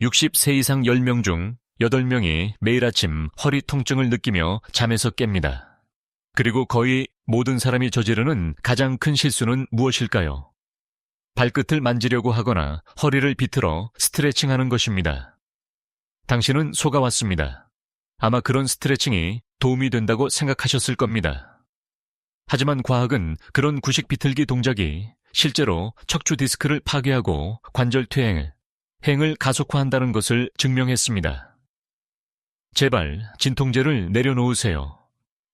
60세 이상 10명 중 8명이 매일 아침 허리 통증을 느끼며 잠에서 깹니다. 그리고 거의 모든 사람이 저지르는 가장 큰 실수는 무엇일까요? 발끝을 만지려고 하거나 허리를 비틀어 스트레칭하는 것입니다. 당신은 속아왔습니다. 아마 그런 스트레칭이 도움이 된다고 생각하셨을 겁니다. 하지만 과학은 그런 구식 비틀기 동작이 실제로 척추 디스크를 파괴하고 관절 퇴행을, 행을 가속화한다는 것을 증명했습니다. 제발 진통제를 내려놓으세요.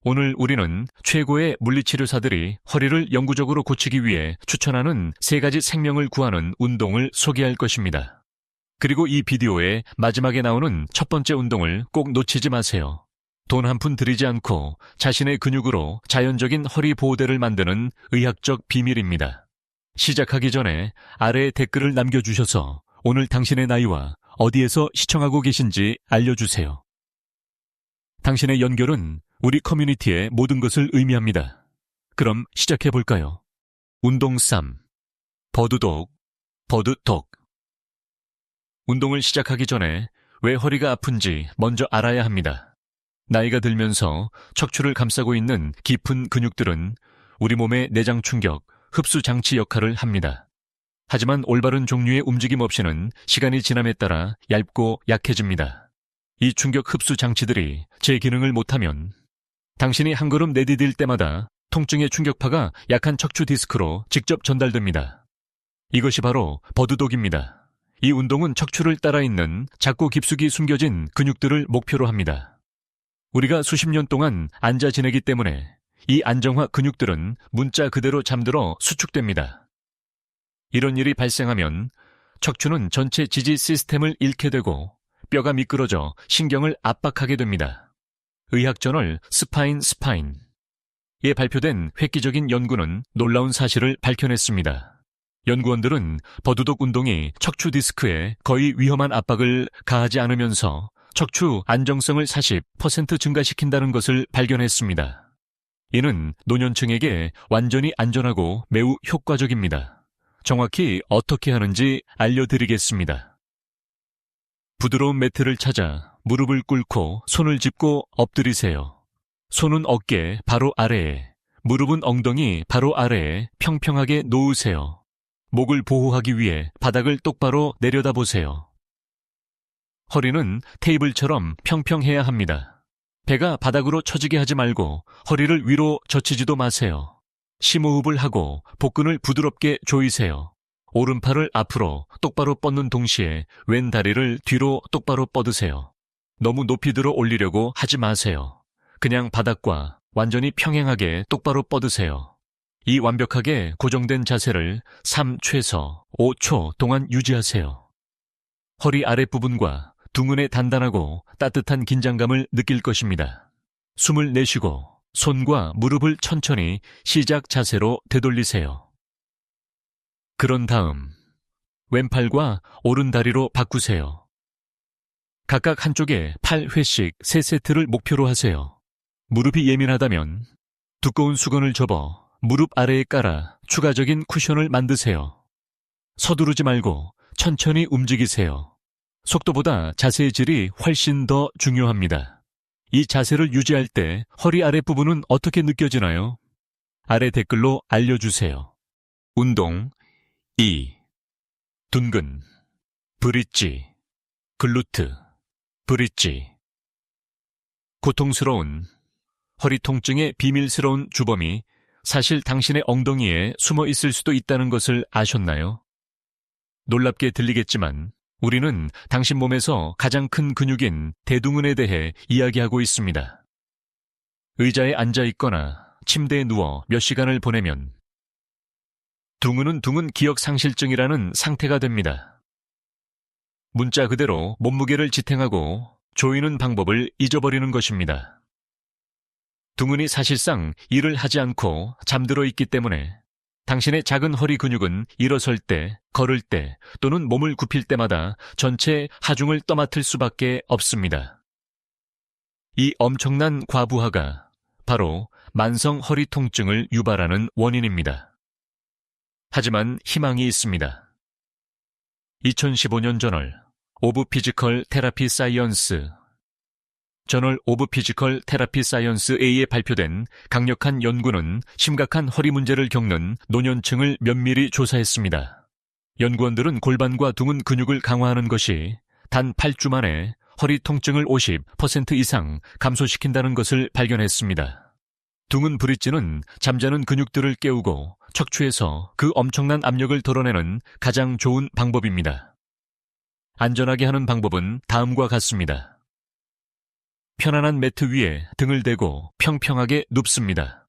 오늘 우리는 최고의 물리치료사들이 허리를 영구적으로 고치기 위해 추천하는 3가지 생명을 구하는 운동을 소개할 것입니다. 그리고 이 비디오의 마지막에 나오는 첫 번째 운동을 꼭 놓치지 마세요. 돈 한 푼 들이지 않고 자신의 근육으로 자연적인 허리 보호대를 만드는 의학적 비밀입니다. 시작하기 전에 아래에 댓글을 남겨주셔서 오늘 당신의 나이와 어디에서 시청하고 계신지 알려주세요. 당신의 연결은 우리 커뮤니티의 모든 것을 의미합니다. 그럼 시작해볼까요? 운동 3. 버드독, 버드독. 운동을 시작하기 전에 왜 허리가 아픈지 먼저 알아야 합니다. 나이가 들면서 척추를 감싸고 있는 깊은 근육들은 우리 몸의 내장 충격, 흡수 장치 역할을 합니다. 하지만 올바른 종류의 움직임 없이는 시간이 지남에 따라 얇고 약해집니다. 이 충격 흡수 장치들이 제 기능을 못하면 당신이 한 걸음 내디딜 때마다 통증의 충격파가 약한 척추 디스크로 직접 전달됩니다. 이것이 바로 버드독입니다. 이 운동은 척추를 따라 있는 작고 깊숙이 숨겨진 근육들을 목표로 합니다. 우리가 수십 년 동안 앉아 지내기 때문에 이 안정화 근육들은 문자 그대로 잠들어 수축됩니다. 이런 일이 발생하면 척추는 전체 지지 시스템을 잃게 되고 뼈가 미끄러져 신경을 압박하게 됩니다. 의학저널 스파인에 발표된 획기적인 연구는 놀라운 사실을 밝혀냈습니다. 연구원들은 버드독 운동이 척추 디스크에 거의 위험한 압박을 가하지 않으면서 척추 안정성을 40% 증가시킨다는 것을 발견했습니다. 이는 노년층에게 완전히 안전하고 매우 효과적입니다. 정확히 어떻게 하는지 알려드리겠습니다. 부드러운 매트를 찾아 무릎을 꿇고 손을 짚고 엎드리세요. 손은 어깨 바로 아래에, 무릎은 엉덩이 바로 아래에 평평하게 놓으세요. 목을 보호하기 위해 바닥을 똑바로 내려다보세요. 허리는 테이블처럼 평평해야 합니다. 배가 바닥으로 처지게 하지 말고 허리를 위로 젖히지도 마세요. 심호흡을 하고 복근을 부드럽게 조이세요. 오른팔을 앞으로 똑바로 뻗는 동시에 왼 다리를 뒤로 똑바로 뻗으세요. 너무 높이 들어 올리려고 하지 마세요. 그냥 바닥과 완전히 평행하게 똑바로 뻗으세요. 이 완벽하게 고정된 자세를 3 최소 5초 동안 유지하세요. 허리 아랫부분과 둥근의 단단하고 따뜻한 긴장감을 느낄 것입니다. 숨을 내쉬고 손과 무릎을 천천히 시작 자세로 되돌리세요. 그런 다음 왼팔과 오른다리로 바꾸세요. 각각 한쪽에 8회씩 3세트를 목표로 하세요. 무릎이 예민하다면 두꺼운 수건을 접어 무릎 아래에 깔아 추가적인 쿠션을 만드세요. 서두르지 말고 천천히 움직이세요. 속도보다 자세의 질이 훨씬 더 중요합니다. 이 자세를 유지할 때 허리 아랫부분은 어떻게 느껴지나요? 아래 댓글로 알려주세요. 운동 2. 둔근, 브릿지, 글루트, 브릿지. 고통스러운 허리 통증의 비밀스러운 주범이 사실 당신의 엉덩이에 숨어 있을 수도 있다는 것을 아셨나요? 놀랍게 들리겠지만 우리는 당신 몸에서 가장 큰 근육인 대둔근에 대해 이야기하고 있습니다. 의자에 앉아 있거나 침대에 누워 몇 시간을 보내면 둔근은 둔근 기억상실증이라는 상태가 됩니다. 문자 그대로 몸무게를 지탱하고 조이는 방법을 잊어버리는 것입니다. 둔근이 사실상 일을 하지 않고 잠들어 있기 때문에 당신의 작은 허리 근육은 일어설 때, 걸을 때 또는 몸을 굽힐 때마다 전체 하중을 떠맡을 수밖에 없습니다. 이 엄청난 과부하가 바로 만성 허리 통증을 유발하는 원인입니다. 하지만 희망이 있습니다. 2015년 저널 오브 피지컬 테라피 사이언스, 저널 오브 피지컬 테라피 사이언스 A에 발표된 강력한 연구는 심각한 허리 문제를 겪는 노년층을 면밀히 조사했습니다. 연구원들은 골반과 둥은 근육을 강화하는 것이 단 8주 만에 허리 통증을 50% 이상 감소시킨다는 것을 발견했습니다. 둥은 브릿지는 잠자는 근육들을 깨우고 척추에서 그 엄청난 압력을 덜어내는 가장 좋은 방법입니다. 안전하게 하는 방법은 다음과 같습니다. 편안한 매트 위에 등을 대고 평평하게 눕습니다.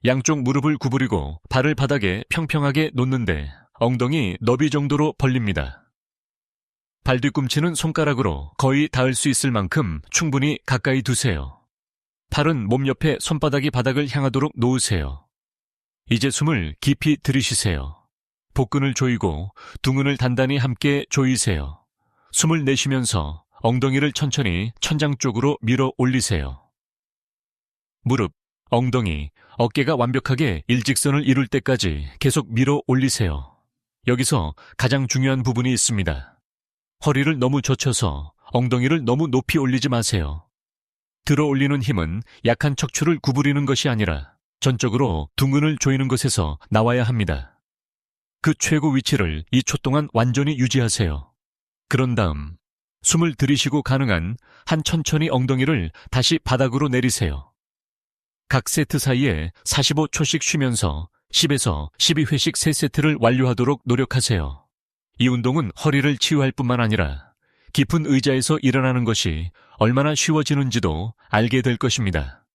양쪽 무릎을 구부리고 발을 바닥에 평평하게 놓는데 엉덩이 너비 정도로 벌립니다. 발 뒤꿈치는 손가락으로 거의 닿을 수 있을 만큼 충분히 가까이 두세요. 팔은 몸 옆에 손바닥이 바닥을 향하도록 놓으세요. 이제 숨을 깊이 들이쉬세요. 복근을 조이고 둥근을 단단히 함께 조이세요. 숨을 내쉬면서 엉덩이를 천천히 천장 쪽으로 밀어 올리세요. 무릎, 엉덩이, 어깨가 완벽하게 일직선을 이룰 때까지 계속 밀어 올리세요. 여기서 가장 중요한 부분이 있습니다. 허리를 너무 젖혀서 엉덩이를 너무 높이 올리지 마세요. 들어 올리는 힘은 약한 척추를 구부리는 것이 아니라 전적으로 둥근을 조이는 것에서 나와야 합니다. 그 최고 위치를 2초 동안 완전히 유지하세요. 그런 다음 숨을 들이쉬고 가능한 한 천천히 엉덩이를 다시 바닥으로 내리세요. 각 세트 사이에 45초씩 쉬면서 10에서 12회씩 3세트를 완료하도록 노력하세요. 이 운동은 허리를 치유할 뿐만 아니라 깊은 의자에서 일어나는 것이 얼마나 쉬워지는지도 알게 될 것입니다.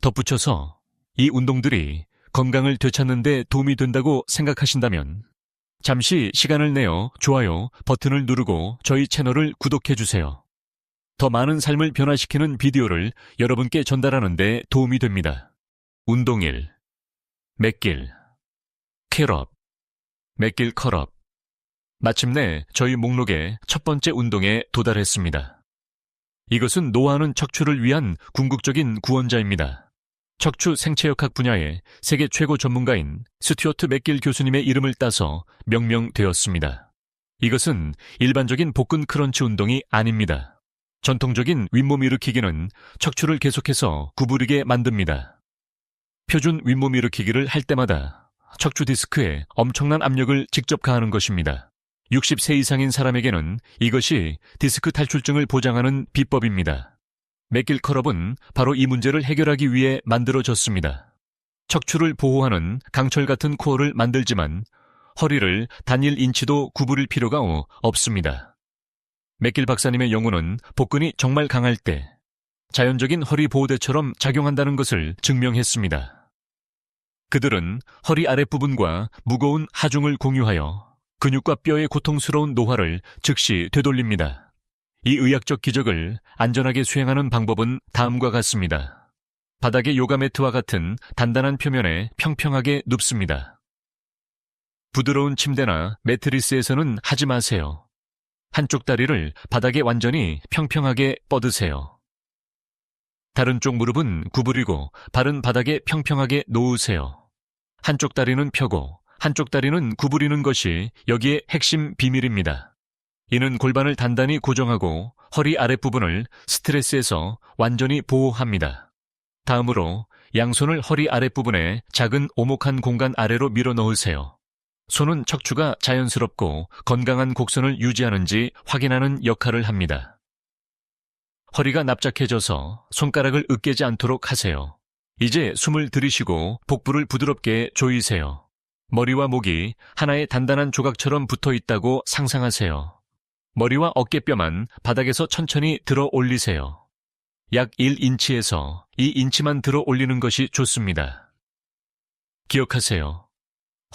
덧붙여서 이 운동들이 건강을 되찾는 데 도움이 된다고 생각하신다면 잠시 시간을 내어 좋아요 버튼을 누르고 저희 채널을 구독해주세요. 더 많은 삶을 변화시키는 비디오를 여러분께 전달하는 데 도움이 됩니다. 운동 1. 맥길, 컬업, 맥길 컬업. 마침내 저희 목록의 첫 번째 운동에 도달했습니다. 이것은 노화하는 척추를 위한 궁극적인 구원자입니다. 척추 생체역학 분야의 세계 최고 전문가인 스튜어트 맥길 교수님의 이름을 따서 명명되었습니다. 이것은 일반적인 복근 크런치 운동이 아닙니다. 전통적인 윗몸 일으키기는 척추를 계속해서 구부리게 만듭니다. 표준 윗몸 일으키기를 할 때마다 척추 디스크에 엄청난 압력을 직접 가하는 것입니다. 60세 이상인 사람에게는 이것이 디스크 탈출증을 보장하는 비법입니다. 맥길 컬업은 바로 이 문제를 해결하기 위해 만들어졌습니다. 척추를 보호하는 강철 같은 코어를 만들지만 허리를 단 1인치도 구부릴 필요가 없습니다. 맥길 박사님의 연구는 복근이 정말 강할 때 자연적인 허리 보호대처럼 작용한다는 것을 증명했습니다. 그들은 허리 아랫부분과 무거운 하중을 공유하여 근육과 뼈의 고통스러운 노화를 즉시 되돌립니다. 이 의학적 기적을 안전하게 수행하는 방법은 다음과 같습니다. 바닥의 요가 매트와 같은 단단한 표면에 평평하게 눕습니다. 부드러운 침대나 매트리스에서는 하지 마세요. 한쪽 다리를 바닥에 완전히 평평하게 뻗으세요. 다른 쪽 무릎은 구부리고 발은 바닥에 평평하게 놓으세요. 한쪽 다리는 펴고 한쪽 다리는 구부리는 것이 여기에 핵심 비밀입니다. 이는 골반을 단단히 고정하고 허리 아랫부분을 스트레스에서 완전히 보호합니다. 다음으로 양손을 허리 아랫부분에 작은 오목한 공간 아래로 밀어 넣으세요. 손은 척추가 자연스럽고 건강한 곡선을 유지하는지 확인하는 역할을 합니다. 허리가 납작해져서 손가락을 으깨지 않도록 하세요. 이제 숨을 들이쉬고 복부를 부드럽게 조이세요. 머리와 목이 하나의 단단한 조각처럼 붙어 있다고 상상하세요. 머리와 어깨뼈만 바닥에서 천천히 들어 올리세요. 약 1인치에서 2인치만 들어 올리는 것이 좋습니다. 기억하세요.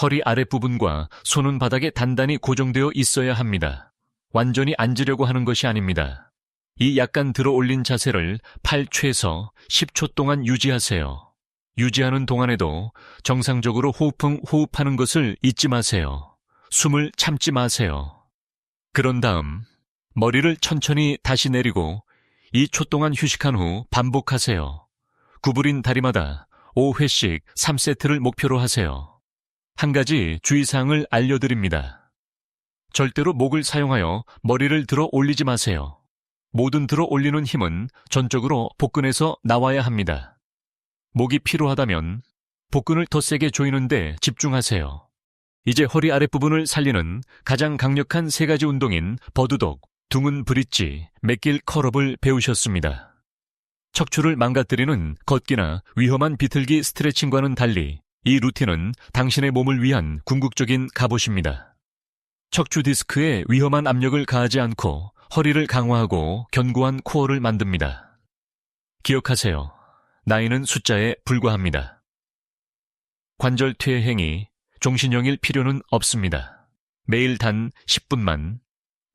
허리 아랫부분과 손은 바닥에 단단히 고정되어 있어야 합니다. 완전히 앉으려고 하는 것이 아닙니다. 이 약간 들어 올린 자세를 8최에서 10초 동안 유지하세요. 유지하는 동안에도 정상적으로 호흡하는 것을 잊지 마세요. 숨을 참지 마세요. 그런 다음 머리를 천천히 다시 내리고 2초 동안 휴식한 후 반복하세요. 구부린 다리마다 5회씩 3세트를 목표로 하세요. 한 가지 주의사항을 알려드립니다. 절대로 목을 사용하여 머리를 들어 올리지 마세요. 모든 들어 올리는 힘은 전적으로 복근에서 나와야 합니다. 목이 피로하다면 복근을 더 세게 조이는데 집중하세요. 이제 허리 아랫부분을 살리는 가장 강력한 세 가지 운동인 버드독, 둥근 브릿지, 맥길 컬업을 배우셨습니다. 척추를 망가뜨리는 걷기나 위험한 비틀기 스트레칭과는 달리 이 루틴은 당신의 몸을 위한 궁극적인 갑옷입니다. 척추 디스크에 위험한 압력을 가하지 않고 허리를 강화하고 견고한 코어를 만듭니다. 기억하세요. 나이는 숫자에 불과합니다. 관절퇴 행위, 종신형일 필요는 없습니다. 매일 단 10분만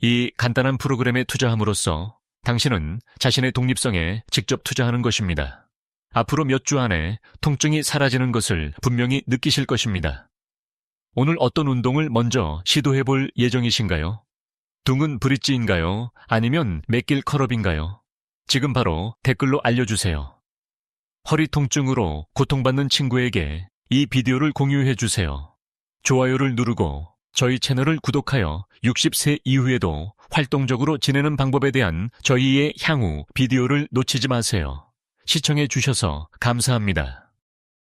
이 간단한 프로그램에 투자함으로써 당신은 자신의 독립성에 직접 투자하는 것입니다. 앞으로 몇 주 안에 통증이 사라지는 것을 분명히 느끼실 것입니다. 오늘 어떤 운동을 먼저 시도해 볼 예정이신가요? 둥근 브릿지인가요? 아니면 맥길 컬업인가요? 지금 바로 댓글로 알려주세요. 허리 통증으로 고통받는 친구에게 이 비디오를 공유해 주세요. 좋아요를 누르고 저희 채널을 구독하여 60세 이후에도 활동적으로 지내는 방법에 대한 저희의 향후 비디오를 놓치지 마세요. 시청해 주셔서 감사합니다.